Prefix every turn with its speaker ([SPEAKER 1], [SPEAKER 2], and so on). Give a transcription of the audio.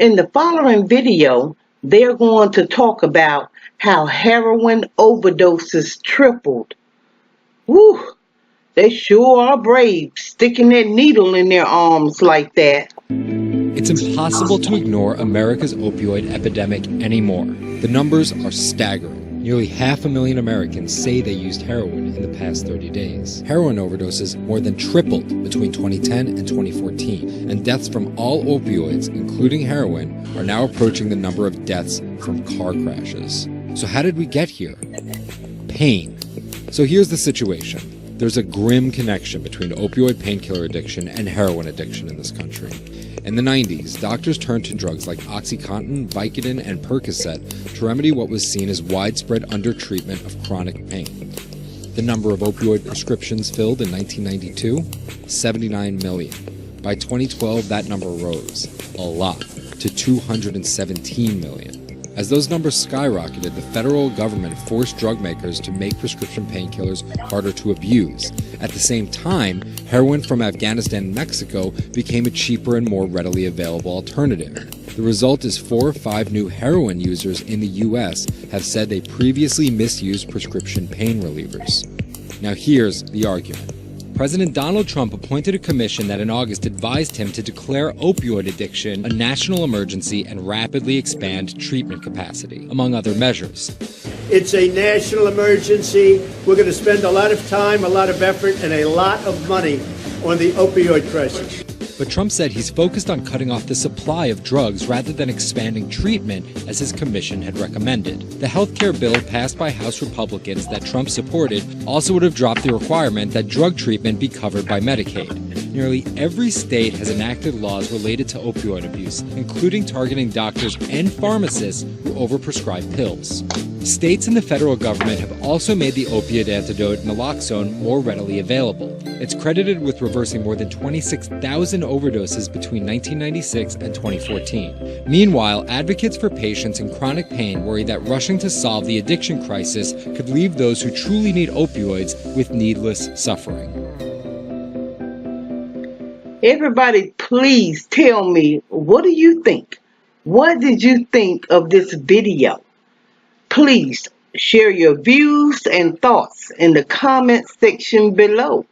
[SPEAKER 1] In the following video, they're going to talk about how heroin overdoses tripled. Woo! They sure are brave, sticking that needle in their arms like that.
[SPEAKER 2] It's impossible to ignore America's opioid epidemic anymore. The numbers are staggering. Nearly 500,000 Americans say they used heroin in the past 30 days. Heroin overdoses more than tripled between 2010 and 2014, and deaths from all opioids, including heroin, are now approaching the number of deaths from car crashes. So how did we get here? Pain. So here's the situation. There's a grim connection between opioid painkiller addiction and heroin addiction in this country. In the 90s, doctors turned to drugs like OxyContin, Vicodin, and Percocet to remedy what was seen as widespread undertreatment of chronic pain. The number of opioid prescriptions filled in 1992? 79 million. By 2012, that number rose a lot to 217 million. As those numbers skyrocketed, the federal government forced drug makers to make prescription painkillers harder to abuse. At the same time, heroin from Afghanistan and Mexico became a cheaper and more readily available alternative. The result is 4 or 5 new heroin users in the U.S. have said they previously misused prescription pain relievers. Now here's the argument. President Donald Trump appointed a commission that in August advised him to declare opioid addiction a national emergency and rapidly expand treatment capacity, among other measures.
[SPEAKER 3] It's a national emergency. We're going to spend a lot of time, a lot of effort, and a lot of money on the opioid crisis.
[SPEAKER 2] But Trump said he's focused on cutting off the supply of drugs rather than expanding treatment, as his commission had recommended. The health care bill passed by House Republicans that Trump supported also would have dropped the requirement that drug treatment be covered by Medicaid. Nearly every state has enacted laws related to opioid abuse, including targeting doctors and pharmacists who overprescribe pills. States and the federal government have also made the opiate antidote naloxone more readily available. It's credited with reversing more than 26,000 overdoses between 1996 and 2014. Meanwhile, advocates for patients in chronic pain worry that rushing to solve the addiction crisis could leave those who truly need opioids with needless suffering.
[SPEAKER 1] Everybody, please tell me, what do you think? What did you think of this video? Please share your views and thoughts in the comment section below.